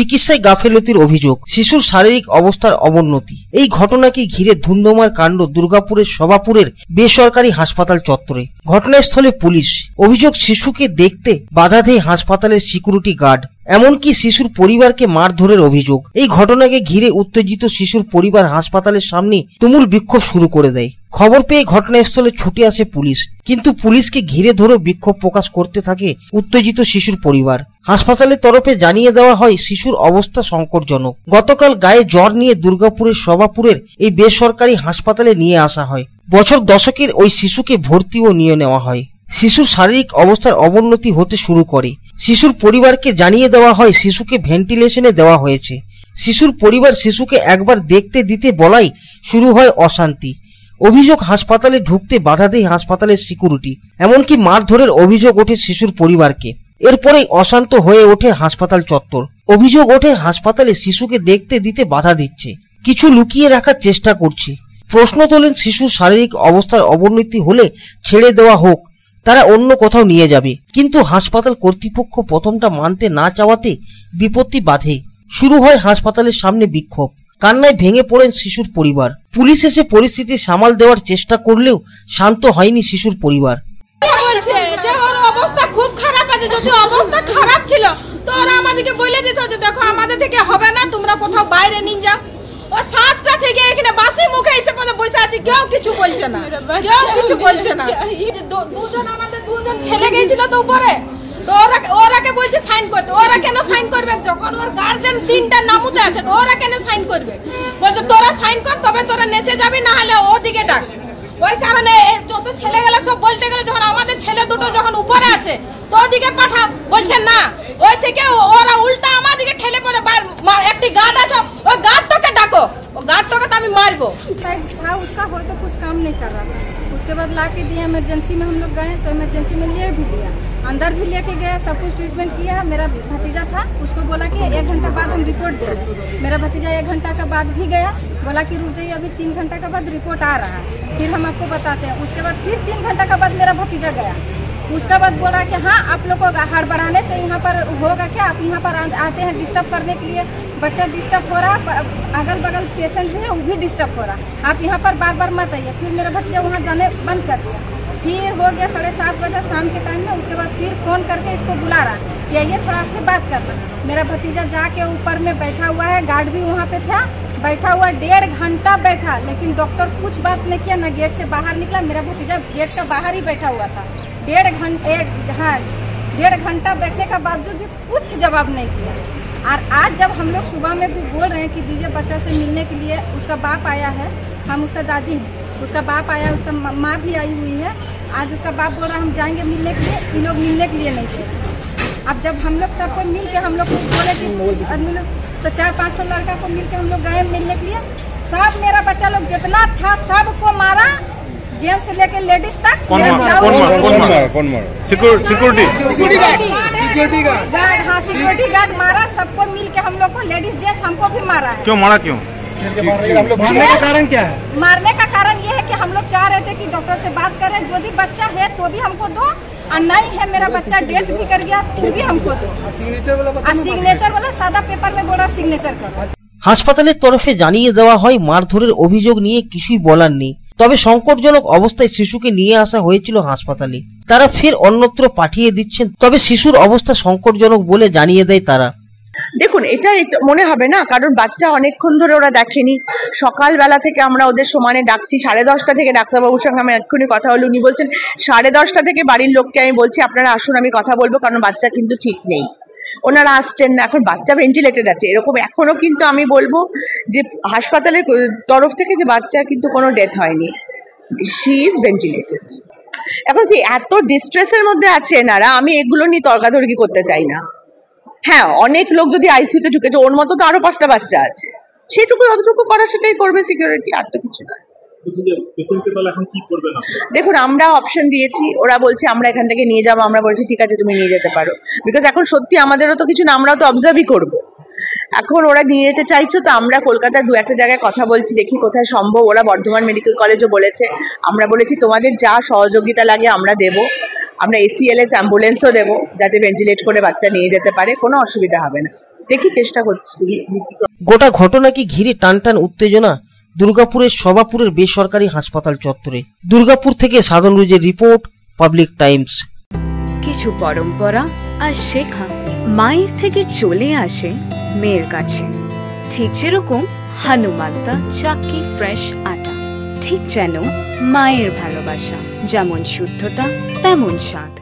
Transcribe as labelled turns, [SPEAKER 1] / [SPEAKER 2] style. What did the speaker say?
[SPEAKER 1] চিকিৎসায় গাফেলতির অভিযোগ, শিশুর শারীরিক অবস্থার অবনতি। এই ঘটনাকে ঘিরে ধুন্ধুমার কাণ্ড দুর্গাপুরের সভাপুরের বেসরকারি হাসপাতাল চত্বরে। ঘটনাস্থলে পুলিশ। অভিযোগ, শিশুকে দেখতে বাধা দেয় হাসপাতালের সিকিউরিটি গার্ড, এমনকি শিশুর পরিবারকে মারধরের অভিযোগ। এই ঘটনাকে ঘিরে উত্তেজিত শিশুর পরিবার হাসপাতালের সামনে তুমুল বিক্ষোভ শুরু করে দেয়। খবর পেয়ে ঘটনাস্থলে ছুটে আসে পুলিশ, কিন্তু পুলিশকে ঘিরে ধরে বিক্ষোভ প্রকাশ করতে থাকে উত্তেজিত শিশুর পরিবার। হাসপাতালের তরফে জানিয়ে দেওয়া হয় শিশুর অবস্থা সংকটজনক। গতকাল গায়ে জ্বর নিয়ে দুর্গাপুরের সভাপুরের এই বেসরকারি হাসপাতালে নিয়ে আসা হয়। বছর দশকের ওই শিশুকে ভর্তিও নিয়ে নেওয়া হয়। শিশুর শারীরিক অবস্থার অবনতি হতে শুরু করে। শিশুর পরিবারকে জানিয়ে দেওয়া হয় শিশুকে ভেন্টিলেশনে দেওয়া হয়েছে। শিশুর পরিবার শিশুকে একবার দেখতে দিতে বলাই শুরু হয় অশান্তি। অভিযোগ, হাসপাতালে ঢুকতে বাধা দেয় হাসপাতালের সিকিউরিটি, এমনকি মারধরের অভিযোগ ওঠে শিশুর পরিবারকে। এরপরেই অশান্ত হয়ে ওঠে হাসপাতাল চত্বর। অভিযোগ ওঠে হাসপাতালে শিশুকে দেখতে দিতে বাধা দিচ্ছে, কিছু লুকিয়ে রাখার চেষ্টা করছে। প্রশ্ন তোলেন, শিশুর শারীরিক অবস্থার অবনতি হলে ছেড়ে দেওয়া হোক, তারা অন্য কোথাও নিয়ে যাবে। কিন্তু হাসপাতাল কর্তৃপক্ষ প্রথমটা মানতে না চাওয়াতে বিপত্তি বাধে। শুরু হয় হাসপাতালের সামনে বিক্ষোভ। কান্নায় ভেঙে পড়েন শিশুর পরিবার। পুলিশ এসে পরিস্থিতি সামাল দেওয়ার চেষ্টা করলেও শান্ত হয়নি শিশুর পরিবার।
[SPEAKER 2] অবস্থা খুব খারাপ আছে, যদি অবস্থা খারাপ ছিল তো ওরা আমাদেরকে বলে দিত যে দেখো আমাদের থেকে হবে না, তোমরা কোথাও বাইরে নিয়ে যাও। ও 7টা থেকে এখানে বাসি মুখে এসে পড়ে বসে আছে, কেউ কিছু বলছে না, কেউ কিছু বলছে না। আমাদের দুজন ছেলে গিয়েছিল তো উপরে, তো ওরাকে বলছে সাইন করতে। ওরা কেন সাইন করবে যখন ওর গার্জেন 3টা নামুতে আছে? তো ওরা কেন সাইন করবে? বলছে তোরা সাইন কর, তবে তোরা নেচে যাবি, না হলে ওদিকে ডাক। ওই কারণে যত ছেলেগুলো সব বলতে গেলে যখন আমাদের ছেলে দুটো যখন উপরে আছে তো ওদিকে পাঠা, বলছে না। ওই থেকে ওরা উল্টা আমাদেরকে ঠেলে পড়ে। একটি গার্ড আছে, ওই গার্ডটাকে ডাকো, वो गार्ड तो कहता मैं मार को
[SPEAKER 3] था उसका हो तो कुछ काम नहीं कर रहा था। उसके बाद ला के दिया, इमरजेंसी में हम लोग गए तो इमरजेंसी में ले भी दिया, अंदर भी लेके गया, सब कुछ ट्रीटमेंट किया। मेरा भतीजा था, उसको बोला कि 1 घंटा बाद हम रिपोर्ट दे रहे। मेरा भतीजा 1 घंटा का बाद भी गया, बोला कि रुक जाइए अभी 3 घंटा का बाद रिपोर्ट आ रहा है, फिर हम आपको बताते हैं। उसके बाद फिर 3 घंटा का बाद मेरा भतीजा गया, उसका बाद बोला कि हाँ आप लोग को हड़बड़ाने से यहाँ पर होगा क्या, आप यहाँ पर आते हैं डिस्टर्ब करने के लिए, बच्चा डिस्टर्ब हो रहा, अगल बगल पेशेंट भी है वो भी डिस्टर्ब हो रहा, आप यहाँ पर बार बार मत आइए। फिर मेरा भतीजा वहाँ जाने बंद कर दिया। फिर हो गया 7:30 बजे शाम के टाइम में, उसके बाद फिर फ़ोन करके इसको बुला रहा कि आइए थोड़ा आपसे बात करना। मेरा भतीजा जाके ऊपर में बैठा हुआ है, गार्ड भी वहाँ पे था बैठा हुआ, 1.5 घंटा बैठा, लेकिन डॉक्टर कुछ बात नहीं किया, ना गेट से बाहर निकला। मेरा भतीजा गेट का बाहर ही बैठा हुआ था 1.5 घंटा बैठने का बावजूद भी कुछ जवाब नहीं किया। और आज जब हम लोग सुबह में भी बोल रहे हैं कि दीजिए बच्चा से मिलने के लिए, उसका बाप आया है, हम उसका दादी हैं, उसका बाप आया, उसका माँ भी आई हुई है। आज उसका बाप बोल रहा हम जाएंगे मिलने के लिए, इन लोग मिलने के लिए नहीं थे। अब जब हम लोग सबको मिल के हम लोग को बोले कि तो 4-5 लड़का को मिल के हम लोग गए मिलने के लिए, सब मेरा बच्चा लोग जितना था सबको मारा, जेंट्स से लेके लेडीज तक। कौन मारा? सिक्योरिटी गार्ड, हाँ सिक्योरिटी गार्ड मारा, सबको मिल के हम लोग को, लेडीज जेंट्स हमको भी मारा है।
[SPEAKER 4] क्यों मारा? क्यों
[SPEAKER 3] मारने का कारण क्या है? मारने का कारण ये है कि हम लोग चाह रहे थे कि डॉक्टर से बात करें, जो भी बच्चा है तो भी हमको दो, और नहीं है मेरा बच्चा डेथ भी कर गया फिर भी हमको दो। सिग्नेचर वाला सादा पेपर में बोला सिग्नेचर कर।
[SPEAKER 1] হাসপাতালের তরফে জানিয়ে দেওয়া হয় মারধরের অভিযোগ নিয়ে কিছুই বলার নেই, তবে সংকটজনক অবস্থায় শিশুকে নিয়ে আসা হয়েছিল হাসপাতালে, তারা ফের অন্যত্র পাঠিয়ে দিচ্ছেন, তবে শিশুর অবস্থা সংকটজনক বলে জানিয়ে দেয় তারা।
[SPEAKER 5] দেখুন, এটা মনে হবে না, কারণ বাচ্চা অনেকক্ষণ ধরে ওরা দেখেনি, সকালবেলা থেকে আমরা ওদের সমানে ডাকছি, 10:30 থেকে ডাক্তারবাবুর সঙ্গে আমি এক্ষুনি কথা হলো, উনি বলছেন 10:30 থেকে বাড়ির লোককে আমি বলছি আপনারা আসুন আমি কথা বলবো, কারণ বাচ্চা কিন্তু ঠিক নেই, ওনারা আসছেন না, এখন বাচ্চা ভেন্টিলেটেড আছে। এরকম এখনো কিন্তু আমি বলবো যে হাসপাতালের তরফ থেকে যে বাচ্চার কিন্তু কোনো ডেথ হয়নি, শি ইজ ভেন্টিলেটেড। এখন সেই এত ডিস্ট্রেসের মধ্যে আছে এনারা, আমি এগুলো নিয়ে তর্কাতর্কি করতে চাই না। হ্যাঁ, অনেক লোক যদি আইসিইউতে ঢুকেছে, ওর মতো তো আরো 5টা বাচ্চা আছে, সেটুকু যতটুকু করা সেটাই করবে সিকিউরিটি, আর তো কিছু না। দেখুন, আমরা অপশন দিয়েছি, ওরা বলছে আমরা এখান থেকে নিয়ে যাবো, আমরা বলছি ঠিক আছে তুমি নিয়ে যেতে পারো, বিকজ এখন সত্যি আমাদেরও তো কিছু না, আমরাও তো অবজার্ভই করবো। এখন ওরা নিয়ে যেতে চাইছো, তো আমরা কলকাতায় 2-1 জায়গায় কথা বলছি, দেখি কোথায় সম্ভব। ওরা বর্ধমান মেডিকেল কলেজও বলেছে, আমরা বলেছি তোমাদের যা সহযোগিতা লাগে আমরা দেবো, আমরা ACLS অ্যাম্বুলেন্সও দেবো যাতে ভেন্টিলেট করে বাচ্চা নিয়ে যেতে পারে, কোনো অসুবিধা হবে না। দেখি, চেষ্টা করছি।
[SPEAKER 1] গোটা ঘটনাকে ঘিরে টানটান উত্তেজনা দুর্গাপুরের সভাপুরের বেসরকারি হাসপাতাল চত্বরে। দুর্গাপুর থেকে সাধন রুজের রিপোর্ট, পাবলিক টাইমস।
[SPEAKER 4] কিছু পরম্পরা আর শেখা মায়ের থেকে চলে আসে মেয়ের কাছে, ঠিক যেরকম হনুমান্তা চাক্কি ফ্রেশ আটা, ঠিক যেন মায়ের ভালোবাসা, যেমন শুদ্ধতা তেমন স্বাদ।